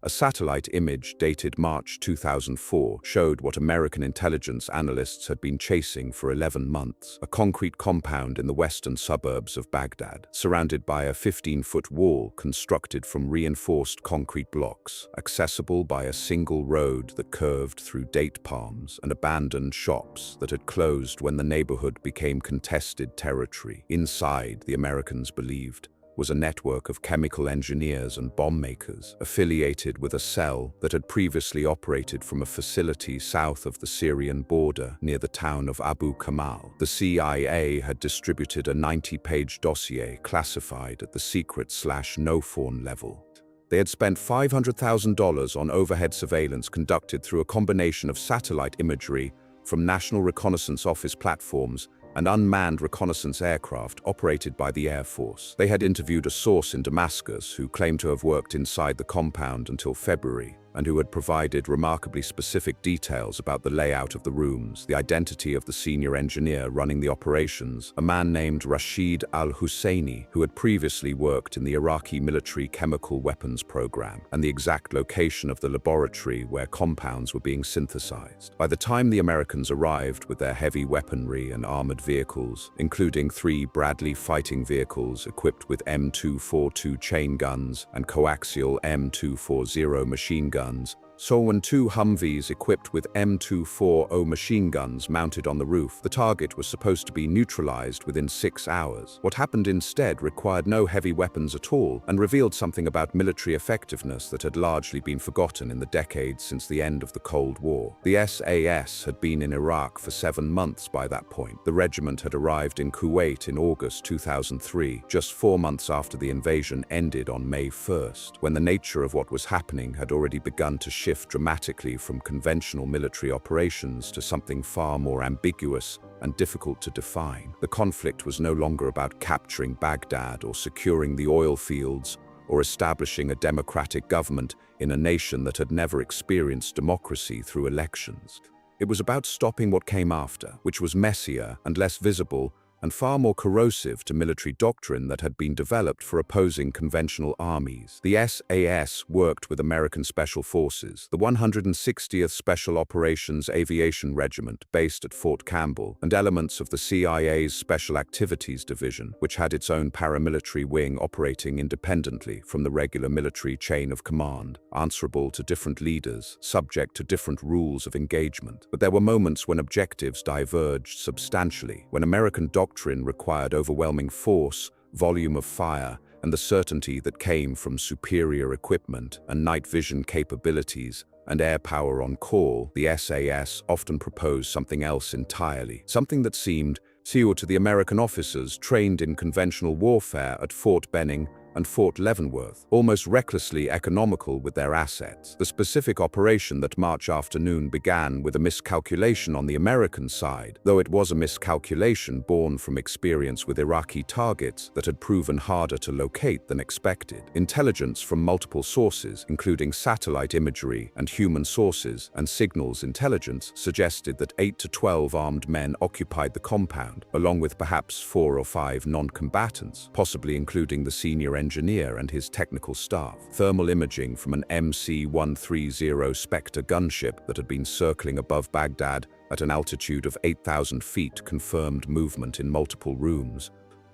A satellite image dated March 2004 showed what American intelligence analysts had been chasing for 11 months, a concrete compound in the western suburbs of Baghdad, surrounded by a 15-foot wall constructed from reinforced concrete blocks, accessible by a single road that curved through date palms and abandoned shops that had closed when the neighborhood became contested territory. Inside, the Americans believed, was a network of chemical engineers and bomb makers affiliated with a cell that had previously operated from a facility south of the Syrian border near the town of Abu Kamal. The CIA had distributed a 90-page dossier classified at the secret/no-phone level. They had spent $500,000 on overhead surveillance conducted through a combination of satellite imagery from National Reconnaissance Office platforms and unmanned reconnaissance aircraft operated by the Air Force. They had interviewed a source in Damascus who claimed to have worked inside the compound until February, and who had provided remarkably specific details about the layout of the rooms, the identity of the senior engineer running the operations, a man named Rashid al-Husseini, who had previously worked in the Iraqi military chemical weapons program, and the exact location of the laboratory where compounds were being synthesized. By the time the Americans arrived with their heavy weaponry and armored vehicles, including 3 Bradley fighting vehicles equipped with M242 chain guns and coaxial M240 machine guns, and 2 Humvees equipped with M240 machine guns mounted on the roof, the target was supposed to be neutralized within 6 hours. What happened instead required no heavy weapons at all and revealed something about military effectiveness that had largely been forgotten in the decades since the end of the Cold War. The SAS had been in Iraq for 7 months by that point. The regiment had arrived in Kuwait in August 2003, just 4 months after the invasion ended on May 1st, when the nature of what was happening had already begun to shift dramatically from conventional military operations to something far more ambiguous and difficult to define. The conflict was no longer about capturing Baghdad or securing the oil fields or establishing a democratic government in a nation that had never experienced democracy through elections. It was about stopping what came after, which was messier and less visible and far more corrosive to military doctrine that had been developed for opposing conventional armies. The SAS worked with American Special Forces, the 160th Special Operations Aviation Regiment based at Fort Campbell, and elements of the CIA's Special Activities Division, which had its own paramilitary wing operating independently from the regular military chain of command, answerable to different leaders, subject to different rules of engagement. But there were moments when objectives diverged substantially, when American doctrine required overwhelming force, volume of fire, and the certainty that came from superior equipment and night vision capabilities and air power on call. The SAS often proposed something else entirely, something that seemed sealed to the American officers trained in conventional warfare at Fort Benning and Fort Leavenworth, almost recklessly economical with their assets. The specific operation that March afternoon began with a miscalculation on the American side, though it was a miscalculation born from experience with Iraqi targets that had proven harder to locate than expected. Intelligence from multiple sources, including satellite imagery and human sources and signals intelligence, suggested that 8 to 12 armed men occupied the compound, along with perhaps 4 or 5 non-combatants, possibly including the senior engineer and his technical staff. Thermal imaging from an MC-130 Spectre gunship that had been circling above Baghdad at an altitude of 8,000 feet confirmed movement in multiple rooms,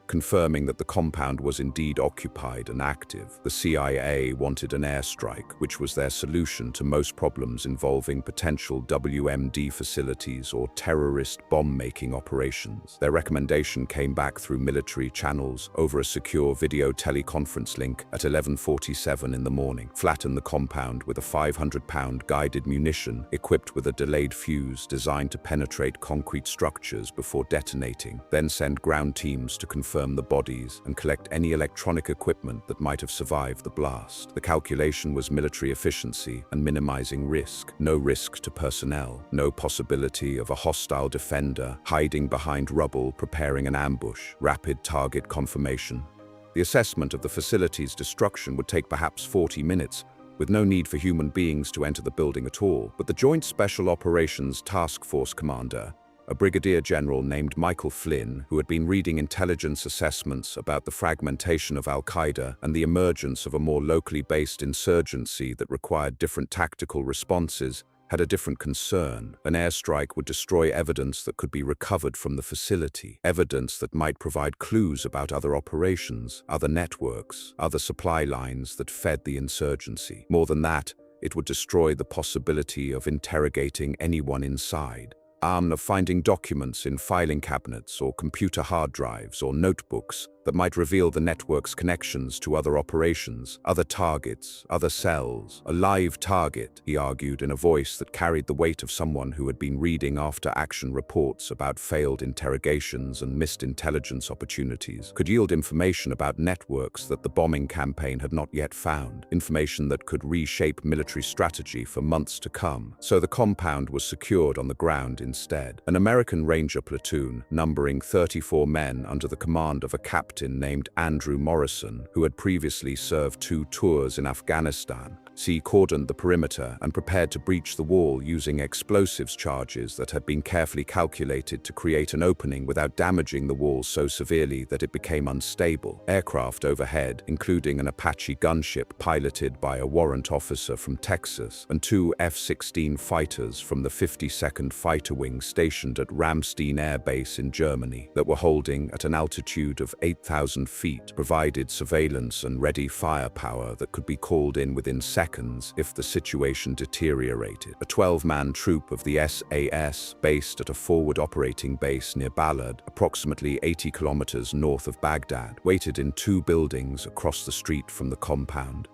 confirming that the compound was indeed occupied and active. The CIA wanted an airstrike, which was their solution to most problems involving potential WMD facilities or terrorist bomb-making operations. Their recommendation came back through military channels over a secure video teleconference link at 11:47 in the morning. Flatten the compound with a 500-pound guided munition equipped with a delayed fuse designed to penetrate concrete structures before detonating. Then send ground teams to confirm the bodies and collect any electronic equipment that might have survived the blast. The calculation was military efficiency and minimizing risk. No risk to personnel, no possibility of a hostile defender hiding behind rubble preparing an ambush, rapid target confirmation. The assessment of the facility's destruction would take perhaps 40 minutes, with no need for human beings to enter the building at all. But the Joint Special Operations Task Force commander, A brigadier general named Michael Flynn, who had been reading intelligence assessments about the fragmentation of Al-Qaeda and the emergence of a more locally based insurgency that required different tactical responses, had a different concern. An airstrike would destroy evidence that could be recovered from the facility, evidence that might provide clues about other operations, other networks, other supply lines that fed the insurgency. More than that, it would destroy the possibility of interrogating anyone inside. Of finding documents in filing cabinets or computer hard drives or notebooks that might reveal the network's connections to other operations, other targets, other cells. A live target, he argued in a voice that carried the weight of someone who had been reading after-action reports about failed interrogations and missed intelligence opportunities, could yield information about networks that the bombing campaign had not yet found, information that could reshape military strategy for months to come. So the compound was secured on the ground instead. An American Ranger platoon, numbering 34 men under the command of a captain named Andrew Morrison, who had previously served 2 tours in Afghanistan, cordoned the perimeter and prepared to breach the wall using explosives charges that had been carefully calculated to create an opening without damaging the wall so severely that it became unstable. Aircraft overhead, including an Apache gunship piloted by a warrant officer from Texas and 2 F-16 fighters from the 52nd Fighter Wing stationed at Ramstein Air Base in Germany that were holding at an altitude of 8,000 feet, provided surveillance and ready firepower that could be called in within seconds if the situation deteriorated. A 12-man troop of the SAS, based at a forward operating base near Balad, approximately 80 kilometers north of Baghdad, waited in 2 buildings across the street from the compound,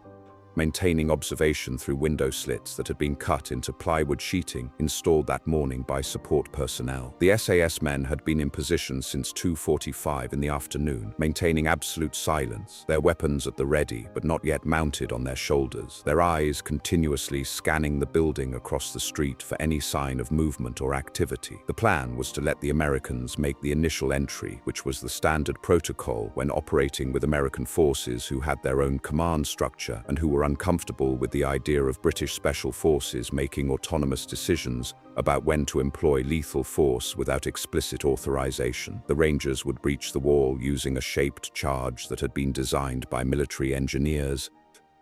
maintaining observation through window slits that had been cut into plywood sheeting installed that morning by support personnel. The SAS men had been in position since 2:45 in the afternoon, maintaining absolute silence, their weapons at the ready but not yet mounted on their shoulders, their eyes continuously scanning the building across the street for any sign of movement or activity. The plan was to let the Americans make the initial entry, which was the standard protocol when operating with American forces who had their own command structure and who were uncomfortable with the idea of British special forces making autonomous decisions about when to employ lethal force without explicit authorization. The Rangers would breach the wall using a shaped charge that had been designed by military engineers,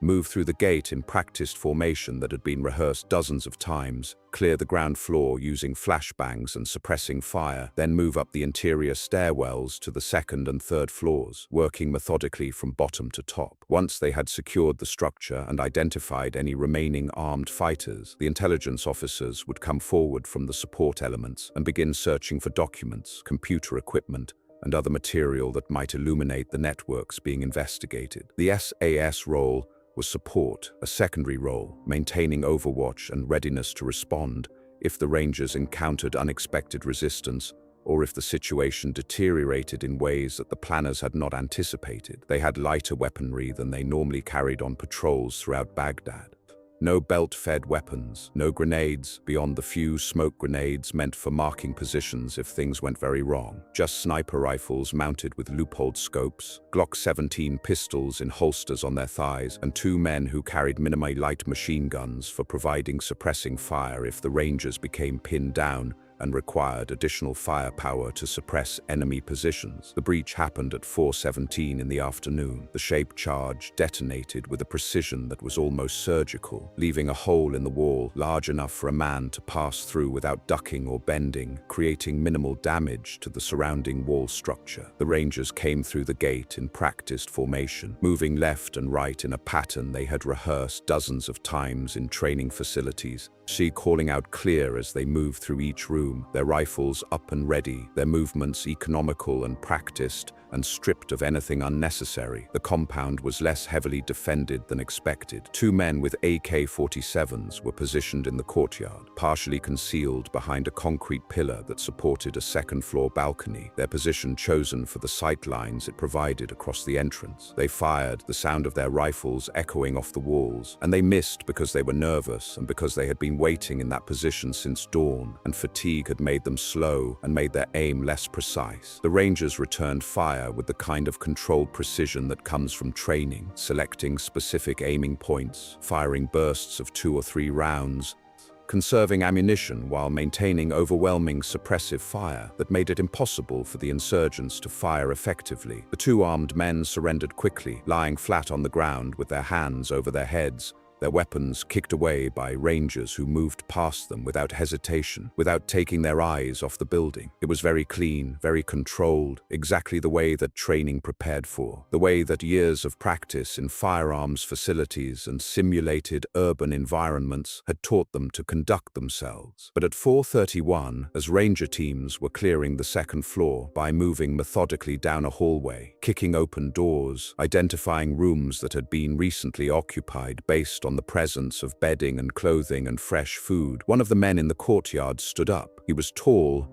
move through the gate in practiced formation that had been rehearsed dozens of times, clear the ground floor using flashbangs and suppressing fire, then move up the interior stairwells to the 2nd and 3rd floors, working methodically from bottom to top. Once they had secured the structure and identified any remaining armed fighters, the intelligence officers would come forward from the support elements and begin searching for documents, computer equipment, and other material that might illuminate the networks being investigated. The SAS role was support, a secondary role, maintaining overwatch and readiness to respond if the Rangers encountered unexpected resistance or if the situation deteriorated in ways that the planners had not anticipated. They had lighter weaponry than they normally carried on patrols throughout Baghdad. No belt-fed weapons, no grenades beyond the few smoke grenades meant for marking positions if things went very wrong. Just sniper rifles mounted with loopholed scopes, Glock 17 pistols in holsters on their thighs, and 2 men who carried minimi light machine guns for providing suppressing fire if the Rangers became pinned down and required additional firepower to suppress enemy positions. The breach happened at 4:17 in the afternoon. The shaped charge detonated with a precision that was almost surgical, leaving a hole in the wall large enough for a man to pass through without ducking or bending, creating minimal damage to the surrounding wall structure. The Rangers came through the gate in practiced formation, moving left and right in a pattern they had rehearsed dozens of times in training facilities, calling out clear as they moved through each room, their rifles up and ready, their movements economical and practiced, and stripped of anything unnecessary. The compound was less heavily defended than expected. 2 men with AK-47s were positioned in the courtyard, partially concealed behind a concrete pillar that supported a 2nd-floor balcony, their position chosen for the sight lines it provided across the entrance. They fired, the sound of their rifles echoing off the walls, and they missed because they were nervous and because they had been waiting in that position since dawn, and fatigue had made them slow and made their aim less precise. The Rangers returned fire with the kind of controlled precision that comes from training, selecting specific aiming points, firing bursts of 2 or 3 rounds, conserving ammunition while maintaining overwhelming suppressive fire that made it impossible for the insurgents to fire effectively. The two armed men surrendered quickly, lying flat on the ground with their hands over their heads, their weapons kicked away by rangers who moved past them without hesitation, without taking their eyes off the building. It was very clean, very controlled, exactly the way that training prepared for, the way that years of practice in firearms facilities and simulated urban environments had taught them to conduct themselves. But at 4:31, as ranger teams were clearing the second floor by moving methodically down a hallway, kicking open doors, identifying rooms that had been recently occupied based on the presence of bedding and clothing and fresh food, one of the men in the courtyard stood up. He was tall,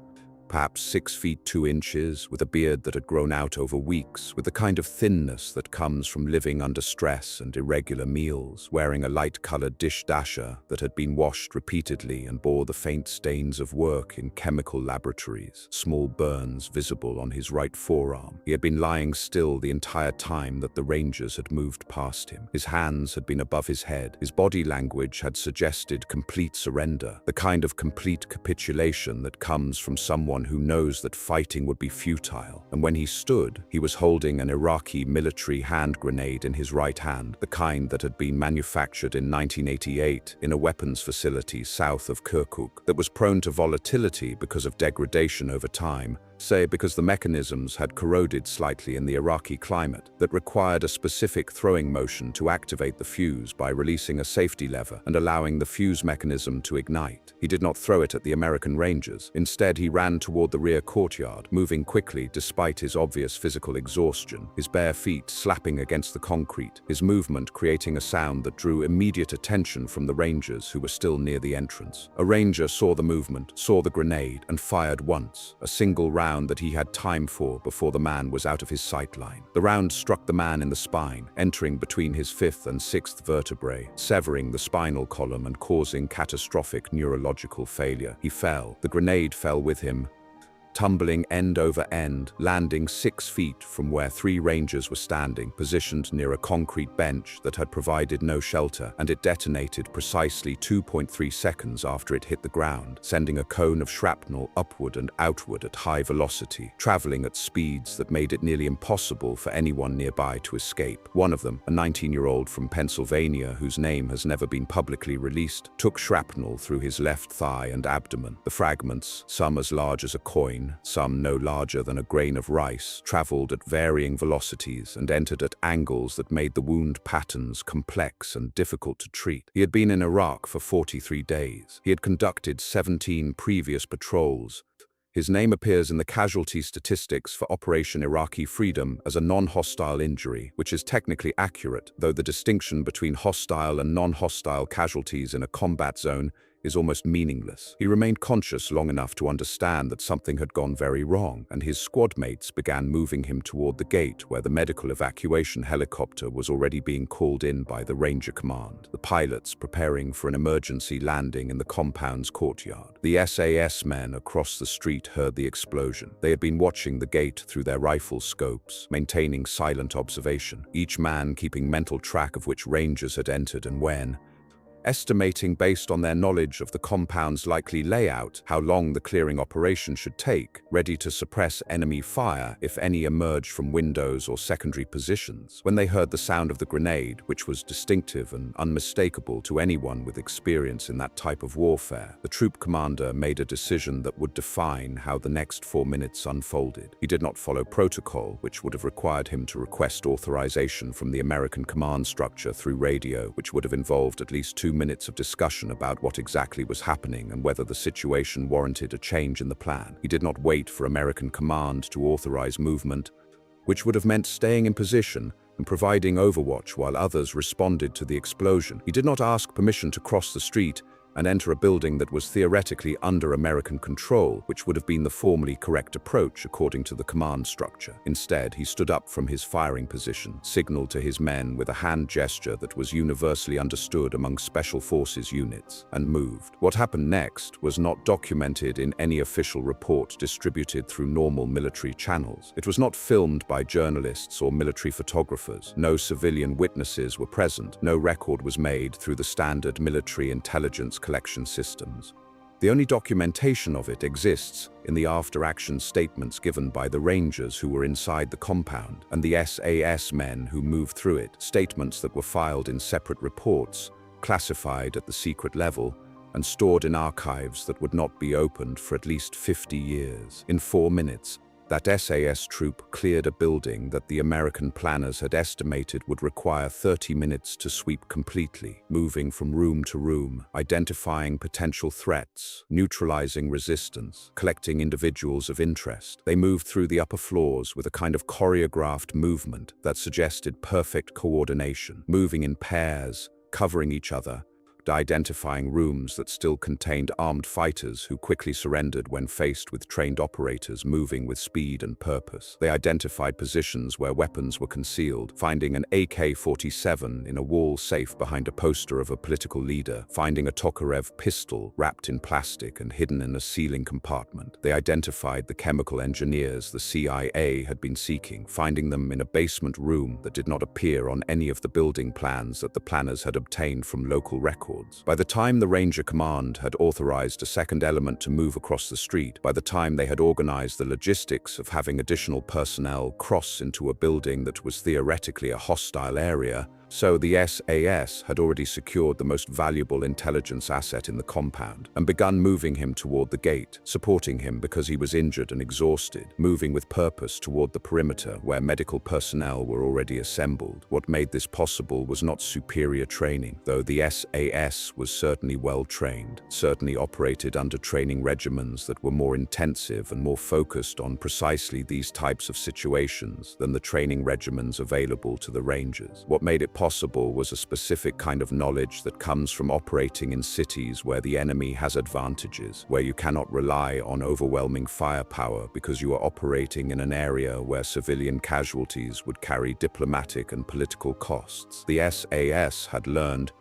perhaps 6 feet 2 inches, with a beard that had grown out over weeks, with the kind of thinness that comes from living under stress and irregular meals, wearing a light-colored dish dasher that had been washed repeatedly and bore the faint stains of work in chemical laboratories, small burns visible on his right forearm. He had been lying still the entire time that the rangers had moved past him. His hands had been above his head. His body language had suggested complete surrender, the kind of complete capitulation that comes from someone who knows that fighting would be futile. And when he stood, he was holding an Iraqi military hand grenade in his right hand, the kind that had been manufactured in 1988 in a weapons facility south of Kirkuk, that was prone to volatility because of degradation over time, say because the mechanisms had corroded slightly in the Iraqi climate, that required a specific throwing motion to activate the fuse by releasing a safety lever and allowing the fuse mechanism to ignite. He did not throw it at the American Rangers. Instead, he ran toward the rear courtyard, moving quickly despite his obvious physical exhaustion, his bare feet slapping against the concrete, his movement creating a sound that drew immediate attention from the Rangers who were still near the entrance. A Ranger saw the movement, saw the grenade, and fired once, a single round that he had time for before the man was out of his sight line. The round struck the man in the spine, entering between his 5th and 6th vertebrae, severing the spinal column and causing catastrophic neurological failure. He fell. The grenade fell with him, tumbling end over end, landing 6 feet from where 3 rangers were standing, positioned near a concrete bench that had provided no shelter, and it detonated precisely 2.3 seconds after it hit the ground, sending a cone of shrapnel upward and outward at high velocity, traveling at speeds that made it nearly impossible for anyone nearby to escape. One of them, a 19-year-old from Pennsylvania whose name has never been publicly released, took shrapnel through his left thigh and abdomen. The fragments, some as large as a coin, some no larger than a grain of rice, traveled at varying velocities and entered at angles that made the wound patterns complex and difficult to treat. He had been in Iraq for 43 days. He had conducted 17 previous patrols. His name appears in the casualty statistics for Operation Iraqi Freedom as a non-hostile injury, which is technically accurate, though the distinction between hostile and non-hostile casualties in a combat zone is almost meaningless. He remained conscious long enough to understand that something had gone very wrong, and his squad mates began moving him toward the gate where the medical evacuation helicopter was already being called in by the Ranger Command, the pilots preparing for an emergency landing in the compound's courtyard. The SAS men across the street heard the explosion. They had been watching the gate through their rifle scopes, maintaining silent observation, each man keeping mental track of which Rangers had entered and when, estimating based on their knowledge of the compound's likely layout how long the clearing operation should take, ready to suppress enemy fire if any emerged from windows or secondary positions. When they heard the sound of the grenade, which was distinctive and unmistakable to anyone with experience in that type of warfare, the troop commander made a decision that would define how the next 4 minutes unfolded. He did not follow protocol, which would have required him to request authorization from the American command structure through radio, which would have involved at least 2 minutes of discussion about what exactly was happening and whether the situation warranted a change in the plan. He did not wait for American command to authorize movement, which would have meant staying in position and providing overwatch while others responded to the explosion. He did not ask permission to cross the street and enter a building that was theoretically under American control, which would have been the formally correct approach according to the command structure. Instead, he stood up from his firing position, signaled to his men with a hand gesture that was universally understood among Special Forces units, and moved. What happened next was not documented in any official report distributed through normal military channels. It was not filmed by journalists or military photographers. No civilian witnesses were present. No record was made through the standard military intelligence collection systems. The only documentation of it exists in the after-action statements given by the rangers who were inside the compound and the SAS men who moved through it, statements that were filed in separate reports, classified at the secret level, and stored in archives that would not be opened for at least 50 years. In 4 minutes, that SAS troop cleared a building that the American planners had estimated would require 30 minutes to sweep completely, moving from room to room, identifying potential threats, neutralizing resistance, collecting individuals of interest. They moved through the upper floors with a kind of choreographed movement that suggested perfect coordination, moving in pairs, covering each other, identifying rooms that still contained armed fighters who quickly surrendered when faced with trained operators moving with speed and purpose. They identified positions where weapons were concealed, finding an AK-47 in a wall safe behind a poster of a political leader, finding a Tokarev pistol wrapped in plastic and hidden in a ceiling compartment. They identified the chemical engineers the CIA had been seeking, finding them in a basement room that did not appear on any of the building plans that the planners had obtained from local records. By the time the Ranger Command had authorized a second element to move across the street, by the time they had organized the logistics of having additional personnel cross into a building that was theoretically a hostile area, so the SAS had already secured the most valuable intelligence asset in the compound and begun moving him toward the gate, supporting him because he was injured and exhausted, moving with purpose toward the perimeter where medical personnel were already assembled. What made this possible was not superior training, though the SAS was certainly well trained, certainly operated under training regimens that were more intensive and more focused on precisely these types of situations than the training regimens available to the Rangers. What made it possible was a specific kind of knowledge that comes from operating in cities where the enemy has advantages, where you cannot rely on overwhelming firepower because you are operating in an area where civilian casualties would carry diplomatic and political costs. The SAS had learned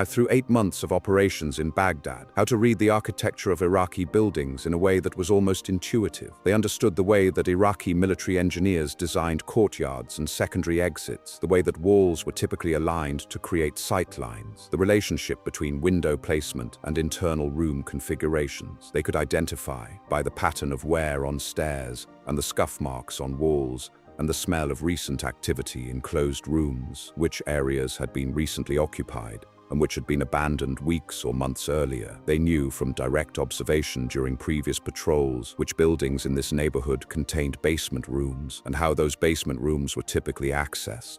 through 8 months of operations in Baghdad, how to read the architecture of Iraqi buildings in a way that was almost intuitive. They understood the way that Iraqi military engineers designed courtyards and secondary exits, the way that walls were typically aligned to create sight lines, the relationship between window placement and internal room configurations. They could identify, by the pattern of wear on stairs and the scuff marks on walls, and the smell of recent activity in closed rooms, which areas had been recently occupied and which had been abandoned weeks or months earlier. They knew from direct observation during previous patrols which buildings in this neighborhood contained basement rooms and how those basement rooms were typically accessed.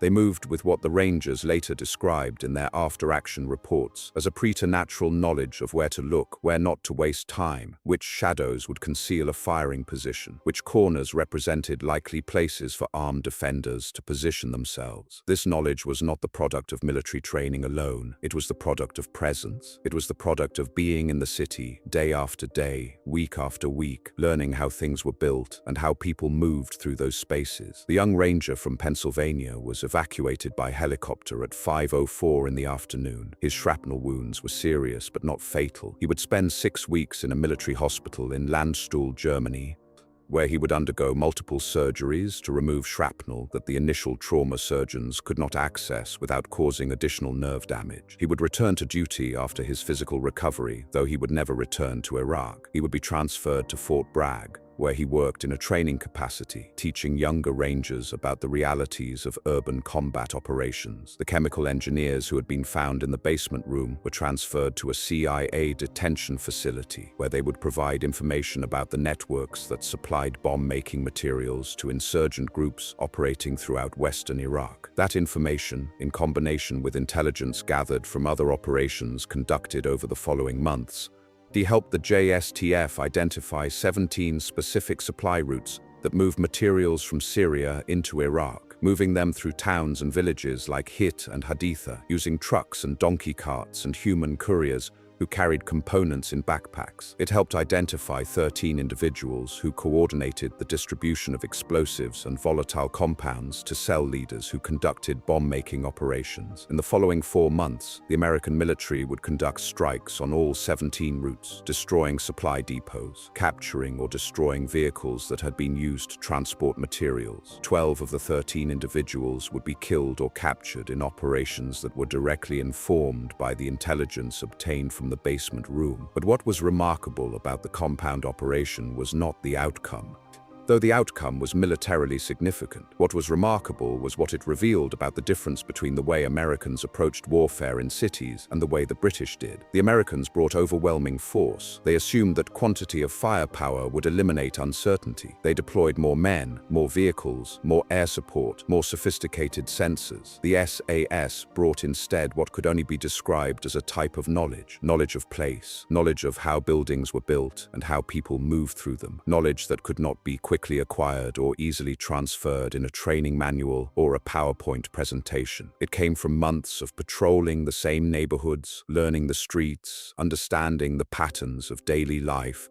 They moved with what the Rangers later described in their after-action reports as a preternatural knowledge of where to look, where not to waste time, which shadows would conceal a firing position, which corners represented likely places for armed defenders to position themselves. This knowledge was not the product of military training alone. It was the product of presence. It was the product of being in the city, day after day, week after week, learning how things were built and how people moved through those spaces. The young Ranger from Pennsylvania was evacuated by helicopter at 5:04 in the afternoon. His shrapnel wounds were serious but not fatal. He would spend 6 weeks in a military hospital in Landstuhl, Germany, where he would undergo multiple surgeries to remove shrapnel that the initial trauma surgeons could not access without causing additional nerve damage. He would return to duty after his physical recovery, though he would never return to Iraq. He would be transferred to Fort Bragg, where he worked in a training capacity, teaching younger Rangers about the realities of urban combat operations. The chemical engineers who had been found in the basement room were transferred to a CIA detention facility, where they would provide information about the networks that supplied bomb-making materials to insurgent groups operating throughout western Iraq. That information, in combination with intelligence gathered from other operations conducted over the following months, helped the JSTF identify 17 specific supply routes that moved materials from Syria into Iraq, moving them through towns and villages like Hit and Haditha, using trucks and donkey carts and human couriers who carried components in backpacks. It helped identify 13 individuals who coordinated the distribution of explosives and volatile compounds to cell leaders who conducted bomb-making operations. In the following 4 months, the American military would conduct strikes on all 17 routes, destroying supply depots, capturing or destroying vehicles that had been used to transport materials. 12 of the 13 individuals would be killed or captured in operations that were directly informed by the intelligence obtained from from the basement room. But what was remarkable about the compound operation was not the outcome. Though the outcome was militarily significant, what was remarkable was what it revealed about the difference between the way Americans approached warfare in cities and the way the British did. The Americans brought overwhelming force. They assumed that quantity of firepower would eliminate uncertainty. They deployed more men, more vehicles, more air support, more sophisticated sensors. The SAS brought instead what could only be described as a type of knowledge. Knowledge of place, knowledge of how buildings were built and how people moved through them. Knowledge that could not be quickly acquired or easily transferred in a training manual or a PowerPoint presentation. It came from months of patrolling the same neighborhoods, learning the streets, understanding the patterns of daily life,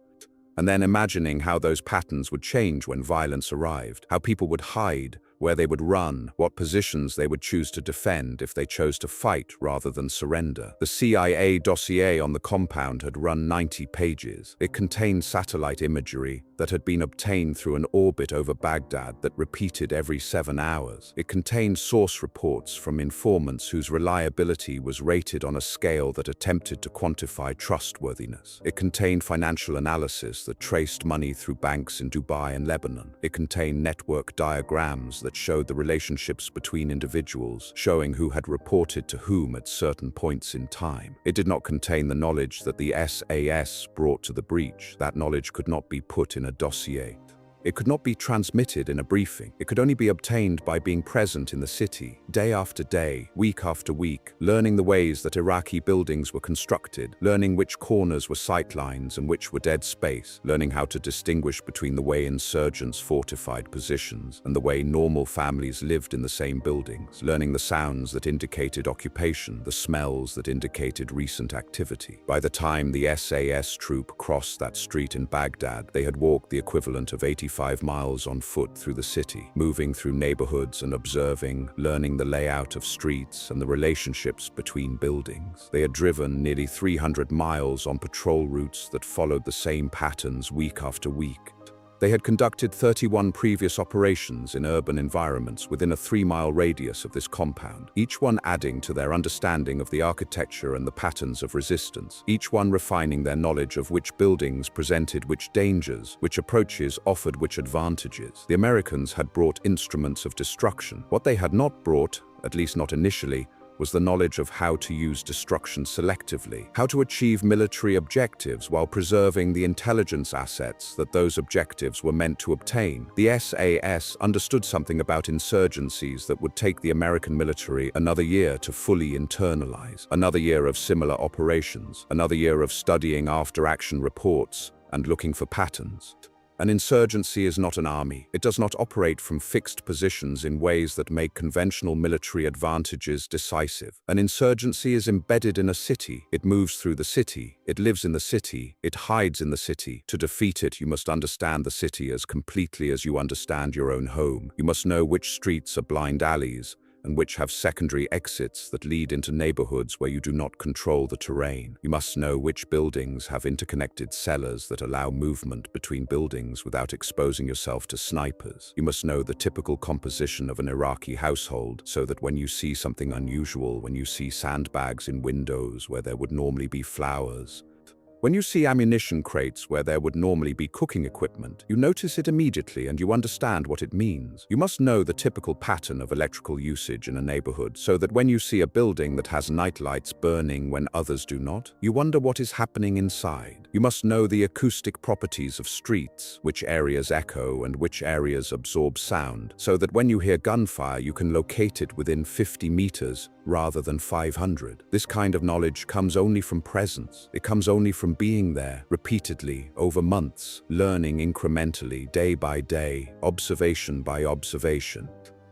and then imagining how those patterns would change when violence arrived, how people would hide, where they would run, what positions they would choose to defend if they chose to fight rather than surrender. The CIA dossier on the compound had run 90 pages. It contained satellite imagery that had been obtained through an orbit over Baghdad that repeated every 7 hours. It contained source reports from informants whose reliability was rated on a scale that attempted to quantify trustworthiness. It contained financial analysis that traced money through banks in Dubai and Lebanon. It contained network diagrams that showed the relationships between individuals, showing who had reported to whom at certain points in time. It did not contain the knowledge that the SAS brought to the breach. That knowledge could not be put in a dossier. It could not be transmitted in a briefing. It could only be obtained by being present in the city, day after day, week after week, learning the ways that Iraqi buildings were constructed, learning which corners were sightlines and which were dead space, learning how to distinguish between the way insurgents fortified positions and the way normal families lived in the same buildings, learning the sounds that indicated occupation, the smells that indicated recent activity. By the time the SAS troop crossed that street in Baghdad, they had walked the equivalent of 85 miles on foot through the city, moving through neighborhoods and observing, learning the layout of streets and the relationships between buildings. They had driven nearly 300 miles on patrol routes that followed the same patterns week after week. They had conducted 31 previous operations in urban environments within a 3-mile radius of this compound, each one adding to their understanding of the architecture and the patterns of resistance, each one refining their knowledge of which buildings presented which dangers, which approaches offered which advantages. The Americans had brought instruments of destruction. What they had not brought, at least not initially, was the knowledge of how to use destruction selectively, how to achieve military objectives while preserving the intelligence assets that those objectives were meant to obtain. The SAS understood something about insurgencies that would take the American military another year to fully internalize, another year of similar operations, another year of studying after-action reports and looking for patterns. An insurgency is not an army. It does not operate from fixed positions in ways that make conventional military advantages decisive. An insurgency is embedded in a city. It moves through the city. It lives in the city. It hides in the city. To defeat it, you must understand the city as completely as you understand your own home. You must know which streets are blind alleys, and which have secondary exits that lead into neighborhoods where you do not control the terrain. You must know which buildings have interconnected cellars that allow movement between buildings without exposing yourself to snipers. You must know the typical composition of an Iraqi household so that when you see something unusual, when you see sandbags in windows where there would normally be flowers, when you see ammunition crates where there would normally be cooking equipment, you notice it immediately and you understand what it means. You must know the typical pattern of electrical usage in a neighborhood so that when you see a building that has night lights burning when others do not, you wonder what is happening inside. You must know the acoustic properties of streets, which areas echo and which areas absorb sound, so that when you hear gunfire you can locate it within 50 meters rather than 500. This kind of knowledge comes only from presence. It comes only from being there, repeatedly, over months, learning incrementally, day by day, observation by observation.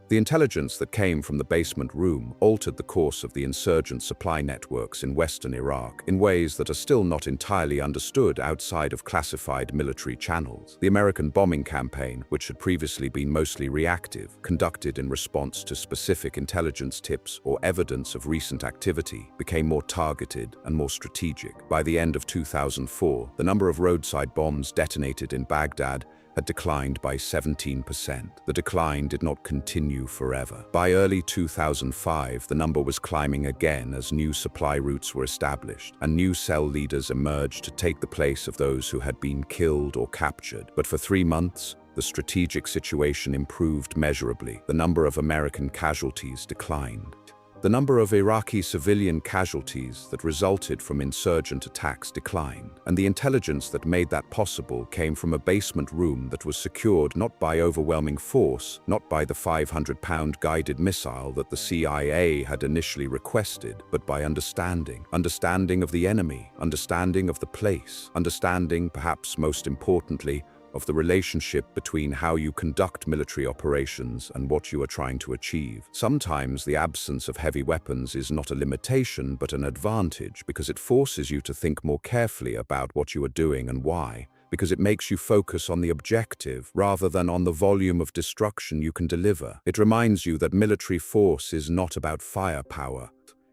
The intelligence that came from the basement room altered the course of the insurgent supply networks in western Iraq in ways that are still not entirely understood outside of classified military channels. The American bombing campaign, which had previously been mostly reactive, conducted in response to specific intelligence tips or evidence of recent activity, became more targeted and more strategic. By the end of 2004, the number of roadside bombs detonated in Baghdad had declined by 17%. The decline did not continue forever. By early 2005, the number was climbing again as new supply routes were established, and new cell leaders emerged to take the place of those who had been killed or captured. But for 3 months, the strategic situation improved measurably. The number of American casualties declined. The number of Iraqi civilian casualties that resulted from insurgent attacks declined, and the intelligence that made that possible came from a basement room that was secured not by overwhelming force, not by the 500-pound guided missile that the CIA had initially requested, but by understanding. Understanding of the enemy, understanding of the place, understanding, perhaps most importantly, of the relationship between how you conduct military operations and what you are trying to achieve. Sometimes the absence of heavy weapons is not a limitation but an advantage, because it forces you to think more carefully about what you are doing and why, because it makes you focus on the objective rather than on the volume of destruction you can deliver. It reminds you that military force is not about firepower.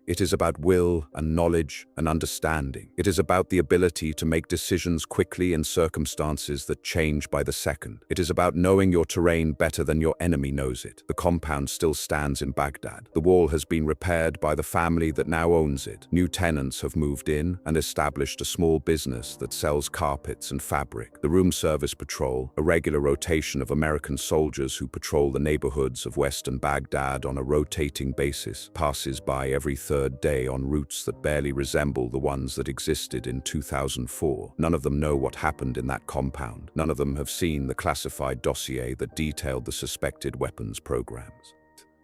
It is about will and knowledge and understanding. It is about the ability to make decisions quickly in circumstances that change by the second. It is about knowing your terrain better than your enemy knows it. The compound still stands in Baghdad. The wall has been repaired by the family that now owns it. New tenants have moved in and established a small business that sells carpets and fabric. The room service patrol, a regular rotation of American soldiers who patrol the neighborhoods of western Baghdad on a rotating basis, passes by every third day on routes that barely resemble the ones that existed in 2004. None of them know what happened in that compound. None of them have seen the classified dossier that detailed the suspected weapons programs.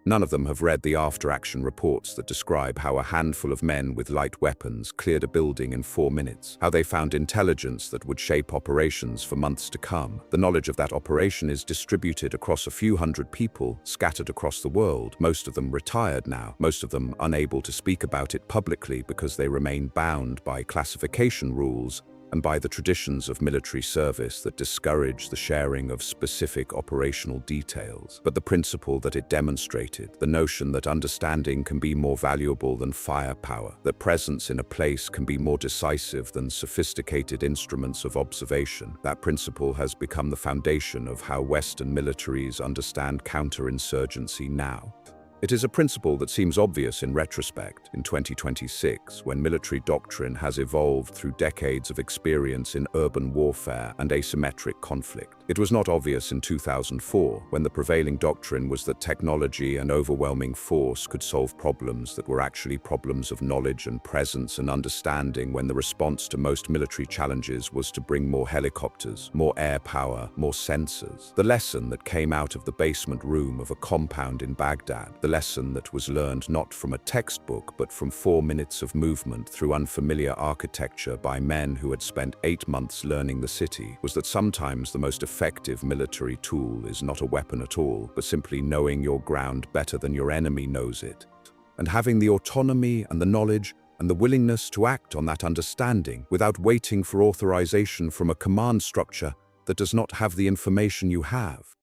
None of them have read the after-action reports that describe how a handful of men with light weapons cleared a building in 4 minutes, how they found intelligence that would shape operations for months to come. The knowledge of that operation is distributed across a few hundred people, scattered across the world, most of them retired now, most of them unable to speak about it publicly because they remain bound by classification rules and by the traditions of military service that discourage the sharing of specific operational details. But the principle that it demonstrated, the notion that understanding can be more valuable than firepower, that presence in a place can be more decisive than sophisticated instruments of observation, that principle has become the foundation of how Western militaries understand counterinsurgency now. It is a principle that seems obvious in retrospect, in 2026, when military doctrine has evolved through decades of experience in urban warfare and asymmetric conflict. It was not obvious in 2004, when the prevailing doctrine was that technology and overwhelming force could solve problems that were actually problems of knowledge and presence and understanding, when the response to most military challenges was to bring more helicopters, more air power, more sensors. The lesson that came out of the basement room of a compound in Baghdad, the lesson that was learned not from a textbook but from 4 minutes of movement through unfamiliar architecture by men who had spent 8 months learning the city, was that sometimes the most effective military tool is not a weapon at all, but simply knowing your ground better than your enemy knows it, and having the autonomy and the knowledge and the willingness to act on that understanding without waiting for authorization from a command structure that does not have the information you have.